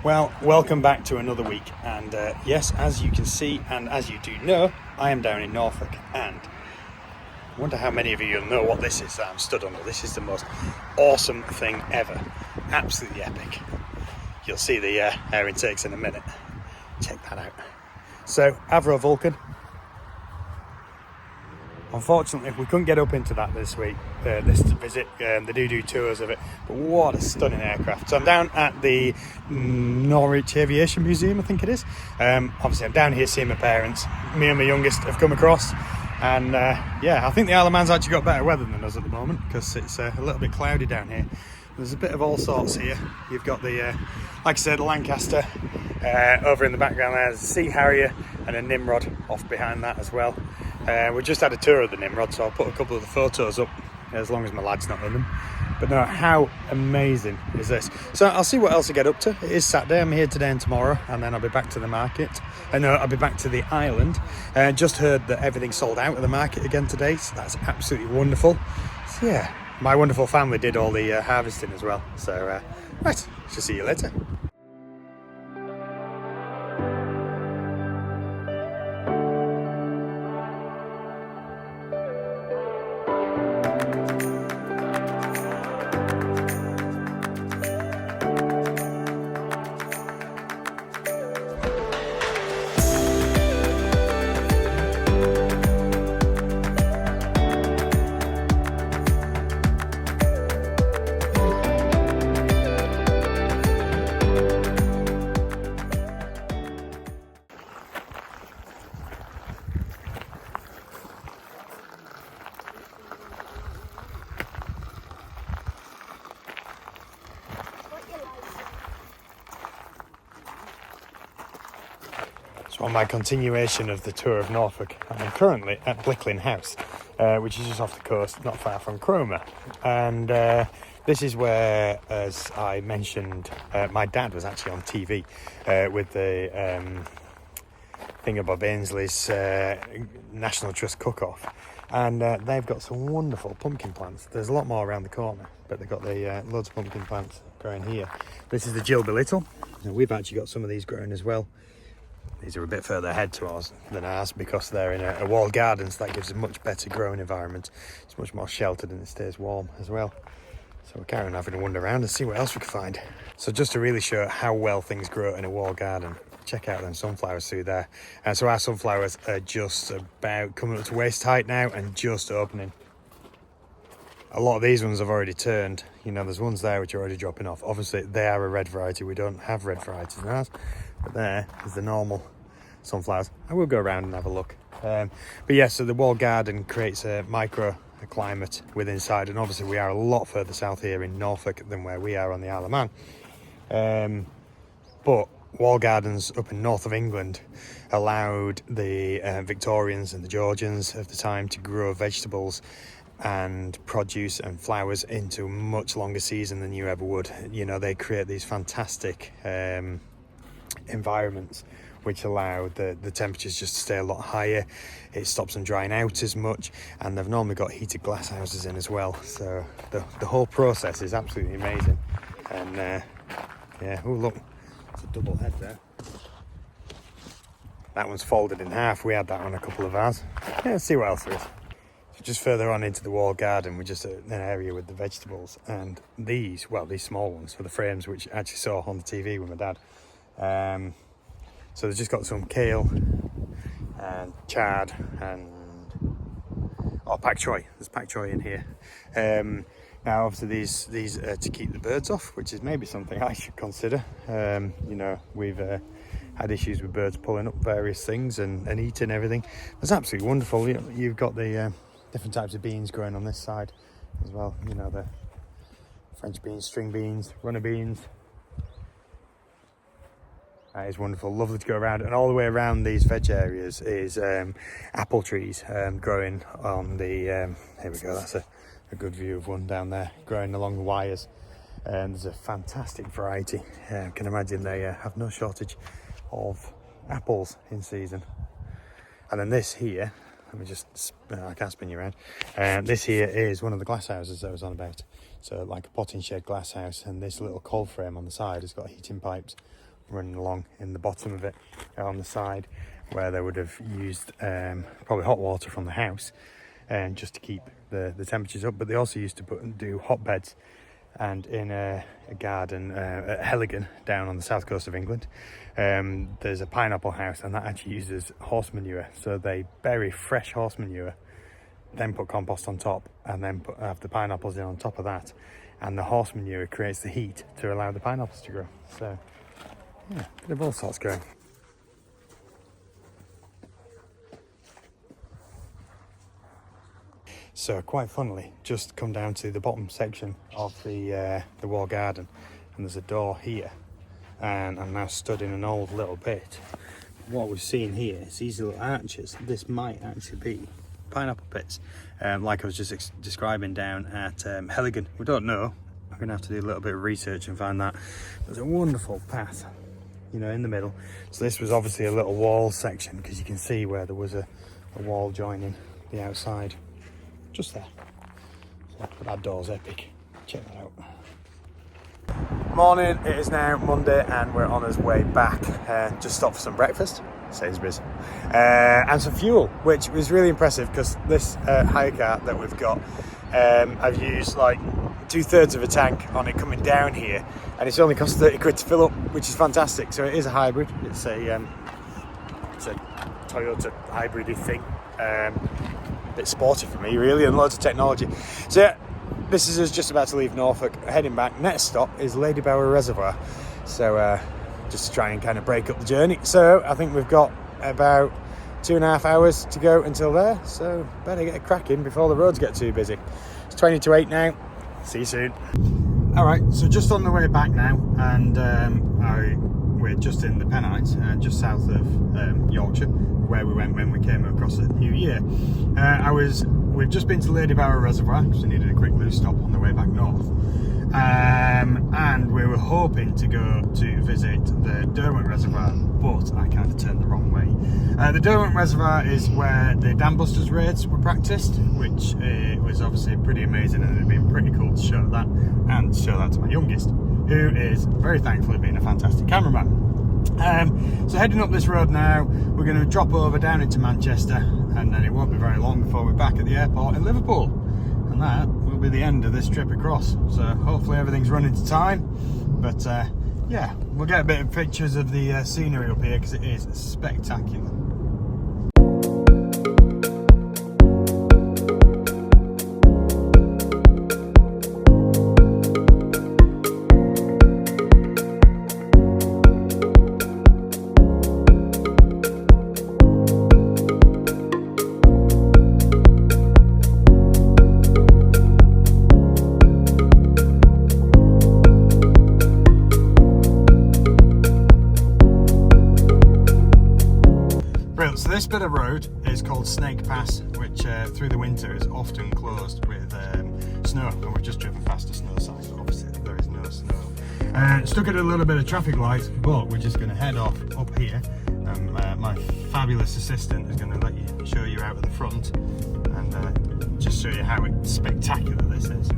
Well, welcome back to another week, and yes, as you can see and as you do know, I am down in Norfolk, and I wonder how many of you know what this is that I'm stood under. This is the most awesome thing ever, absolutely epic. You'll see the air intakes in a minute. Check that out. So, Vulcan. Unfortunately, we couldn't get up into that this week, this visit. They do tours of it, but what a stunning aircraft. So I'm down at the Norwich Aviation Museum, I think it is. Obviously, I'm down here seeing my parents. Me and my youngest have come across, and I think the Isle of Man's actually got better weather than us at the moment, because it's a little bit cloudy down here. There's a bit of all sorts here. You've got the, like I said, the Lancaster over in the background there. There's a Sea Harrier and a Nimrod off behind that as well. We just had a tour of the Nimrod, so I'll put a couple of the photos up as long as my lad's not in them. But no, how amazing is this? So I'll see what else I get up to. It is Saturday. I'm here today and tomorrow, and then I'll be back to the market. I'll be back to the island. Just heard that everything's sold out at the market again today, so that's absolutely wonderful. So yeah, my wonderful family did all the harvesting as well. So right, shall see you later. So on my continuation of the tour of Norfolk, I'm currently at Blickling House, which is just off the coast, not far from Cromer. And this is where, as I mentioned, my dad was actually on TV with the Bob Ainsley's National Trust cook-off. And they've got some wonderful pumpkin plants. There's a lot more around the corner, but they've got the loads of pumpkin plants growing here. This is the Jill Belittle. Now, we've actually got some of these growing as well. These are a bit further ahead to ours than ours because they're in a walled garden, so that gives a much better growing environment. It's much more sheltered and it stays warm as well. So we're carrying on having a wander around and see what else we can find. So just to really show how well things grow in a walled garden, check out them sunflowers through there. And so our sunflowers are just about coming up to waist height now and just opening. A lot of these ones have already turned. You know, there's ones there which are already dropping off. Obviously, they are a red variety. We don't have red varieties in ours. But there is the normal sunflowers. I will go around and have a look. But yeah, so the walled garden creates a microclimate within inside. And obviously, we are a lot further south here in Norfolk than where we are on the Isle of Man. But walled gardens up in north of England allowed the Victorians and the Georgians of the time to grow vegetables and produce and flowers into much longer season than you ever would. You know, they create these fantastic environments which allow the temperatures just to stay a lot higher. It stops them drying out as much, and they've normally got heated glass houses in as well. So the whole process is absolutely amazing. And oh look, it's a double head there. That one's folded in half. We had that on a couple of ours. Yeah, let's see what else there is. So just further on into the walled garden, we're just at an area with the vegetables, and these small ones for the frames, which I actually saw on the TV with my dad. So they've just got some kale and chard and pak choy. There's pak choy in here. Now obviously these are to keep the birds off, which is maybe something I should consider. You know, we've had issues with birds pulling up various things and eating everything. It's absolutely wonderful. You've got the different types of beans growing on this side as well. You know, the French beans, string beans, runner beans. That is wonderful, lovely to go around. And all the way around these veg areas is apple trees growing on the, here we go, that's a good view of one down there, growing along the wires. And there's a fantastic variety. I can imagine they have no shortage of apples in season. And then this here, let me just, I can't spin you around. This here is one of the glass houses I was on about. So like a potting shed glass house, and this little cold frame on the side has got heating pipes running along in the bottom of it on the side, where they would have used probably hot water from the house and just to keep the temperatures up. But they also used to do hot beds. And in a garden at Heligan down on the south coast of England, there's a pineapple house, and that actually uses horse manure. So they bury fresh horse manure, then put compost on top, and then have the pineapples in on top of that. And the horse manure creates the heat to allow the pineapples to grow. So yeah, bit of all sorts going. So quite funnily, just come down to the bottom section of the wall garden, and there's a door here, and I'm now stood in an old little bit. What we've seen here is these little arches. This might actually be pineapple pits, like I was just describing down at Heligan. We don't know. I'm gonna have to do a little bit of research and find that. There's a wonderful path, you know, in the middle. So this was obviously a little wall section, because you can see where there was a wall joining the outside. Just there. So that door's epic. Check that out. Morning, it is now Monday and we're on our way back. Just stopped for some breakfast, Sainsbury's, and some fuel, which was really impressive because this hire car that we've got, I've used like 2/3 of a tank on it coming down here, and it's only cost 30 quid to fill up, which is fantastic. So it is a hybrid. It's a Toyota hybrid-y thing. Bit sporty for me really, and loads of technology. So yeah, this is us just about to leave Norfolk, heading back. Next stop is Ladybower Reservoir, so just to try and kind of break up the journey. So I think we've got about 2.5 hours to go until there, so better get cracking before the roads get too busy. It's 20 to 8 now. See you soon. All right, so just on the way back now, and we're just in the Pennines, just south of Yorkshire, where we went when we came across the New Year. We've just been to Ladybower Reservoir, because we needed a quick loo stop on the way back north. And we were hoping to go to visit the Derwent Reservoir, but I kind of turned the wrong way. The Derwent Reservoir is where the Dam Busters raids were practiced, which was obviously pretty amazing, and it'd been pretty cool to show that, and show that to my youngest, who is very thankfully being a fantastic cameraman. So heading up this road now, we're going to drop over down into Manchester, and then it won't be very long before we're back at the airport in Liverpool, and that will be the end of this trip across. So hopefully everything's running to time, but yeah, we'll get a bit of pictures of the scenery up here, because it is spectacular. So this bit of road is called Snake Pass, which through the winter is often closed with snow, and we've just driven past a snow site, so obviously there is no snow. Stuck at a little bit of traffic light, but we're just going to head off up here, and my fabulous assistant is going to show you out at the front, and just show you how spectacular this is.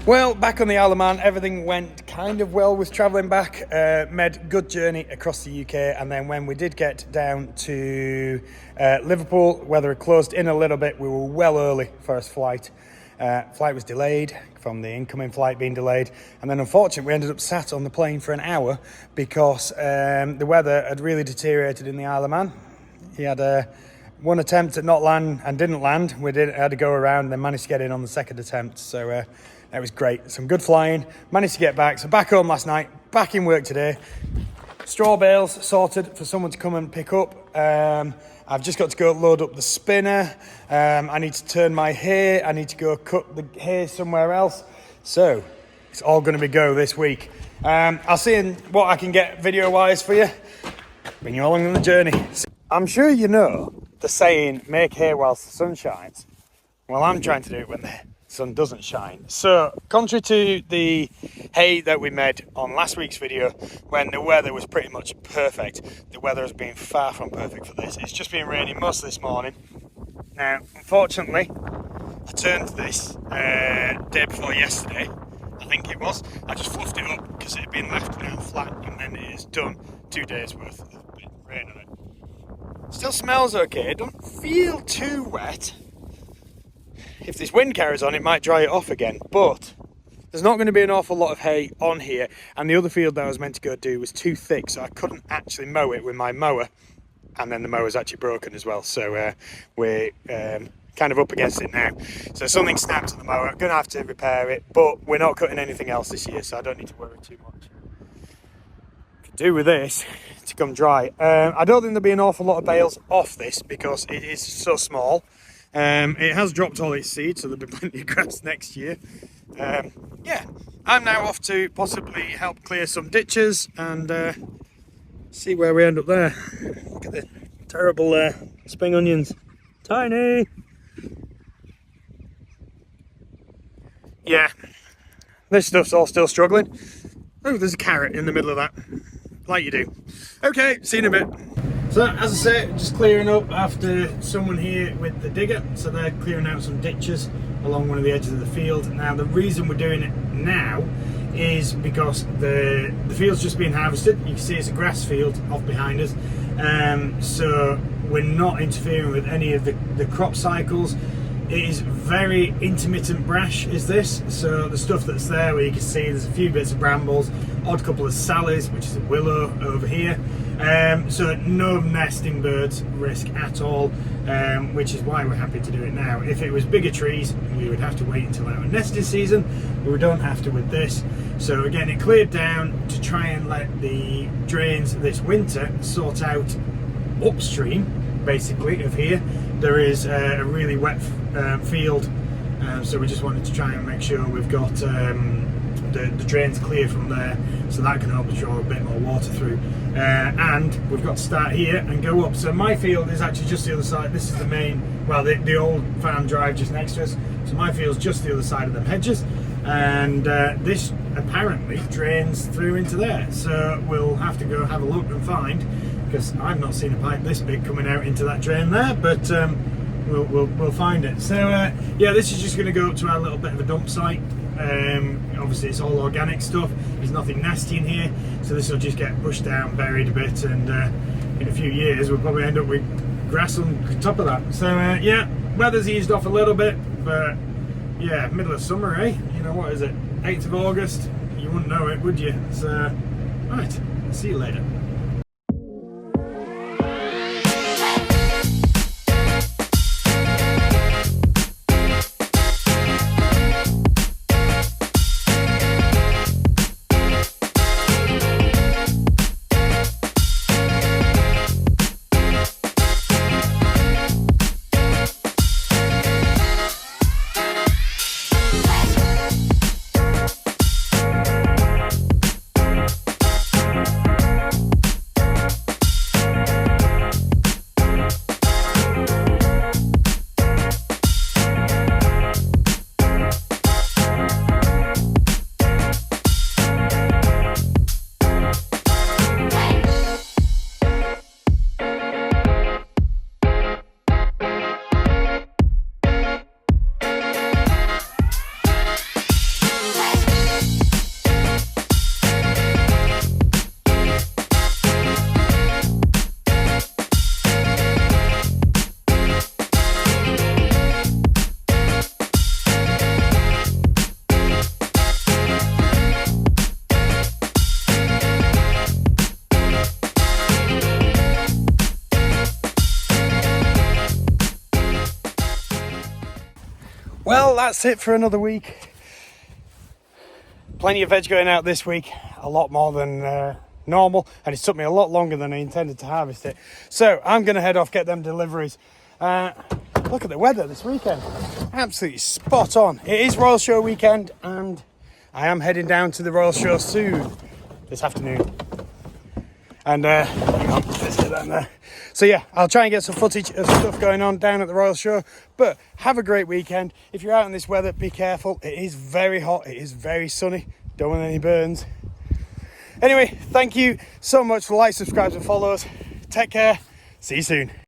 Well, back on the Isle of Man, everything went kind of well with travelling back. Made good journey across the UK, and then when we did get down to Liverpool, weather had closed in a little bit. We were well early first flight. Flight was delayed from the incoming flight being delayed, and then unfortunately we ended up sat on the plane for an hour because the weather had really deteriorated in the Isle of Man. He had one attempt at not land and didn't land. We had to go around and then managed to get in on the second attempt, so that was great. Some good flying, managed to get back. So back home last night, back in work today. Straw bales sorted for someone to come and pick up. I've just got to go load up the spinner. I need to turn my hay. I need to go cut the hay somewhere else. So it's all going to be go this week. I'll see what I can get video-wise for you. Bring you along on the journey. I'm sure you know the saying, make hay whilst the sun shines. Well, I'm trying to do it when the sun doesn't shine. So, contrary to the hay that we made on last week's video, when the weather was pretty much perfect, the weather has been far from perfect for this. It's just been raining most this morning. Now, unfortunately, I turned this day before yesterday, I think it was. I just fluffed it up because it had been left down flat, and then it is done. 2 days worth of rain on it. Still smells okay, it don't feel too wet. If this wind carries on, it might dry it off again, but there's not going to be an awful lot of hay on here, and the other field that I was meant to go do was too thick, so I couldn't actually mow it with my mower, and then the mower's actually broken as well, so we're kind of up against it now. So something snapped on the mower, I'm going to have to repair it, but we're not cutting anything else this year, so I don't need to worry too much. Could do with this to come dry. I don't think there'll be an awful lot of bales off this because it is so small. It has dropped all its seed, so there'll be plenty of grass next year. Yeah, I'm now off to possibly help clear some ditches and see where we end up there. Look at the terrible spring onions. Tiny! Yeah, this stuff's all still struggling. Oh, there's a carrot in the middle of that, like you do. Okay, see you in a bit. So, as I say, just clearing up after someone here with the digger. So they're clearing out some ditches along one of the edges of the field. Now, the reason we're doing it now is because the field's just been harvested. You can see it's a grass field off behind us. So we're not interfering with any of the crop cycles. It is very intermittent brash, is this. So the stuff that's there, where you can see there's a few bits of brambles, odd couple of sallies, which is a willow over here. So no nesting birds risk at all, which is why we're happy to do it now. If it was bigger trees, we would have to wait until our nesting season, but we don't have to with this. So again, it cleared down to try and let the drains this winter sort out upstream, basically, of here. There is a really wet field, so we just wanted to try and make sure we've got the drains clear from there, so that can help us draw a bit more water through. And we've got to start here and go up. So my field is actually just the other side. This is the main, well, the old farm drive just next to us. So my field's just the other side of them hedges, and this apparently drains through into there. So we'll have to go have a look and find, because I've not seen a pipe this big coming out into that drain there, but we'll find it. So yeah, this is just going to go up to our little bit of a dump site. Obviously it's all organic stuff, there's nothing nasty in here, so this will just get pushed down, buried a bit, and in a few years we'll probably end up with grass on top of that. So yeah, weather's eased off a little bit, but yeah, middle of summer, eh? You know, what is it, 8th of August? You wouldn't know it, would you? So right, see you later. Well, that's it for another week. Plenty of veg going out this week, a lot more than normal, and it took me a lot longer than I intended to harvest it. So I'm going to head off, get them deliveries. Look at the weather this weekend, absolutely spot on. It is Royal Show weekend, and I am heading down to the Royal Show soon, this afternoon. And let's get down there. So yeah, I'll try and get some footage of stuff going on down at the Royal Show. But have a great weekend. If you're out in this weather, be careful. It is very hot. It is very sunny. Don't want any burns. Anyway, thank you so much for likes, subscribes and follows. Take care. See you soon.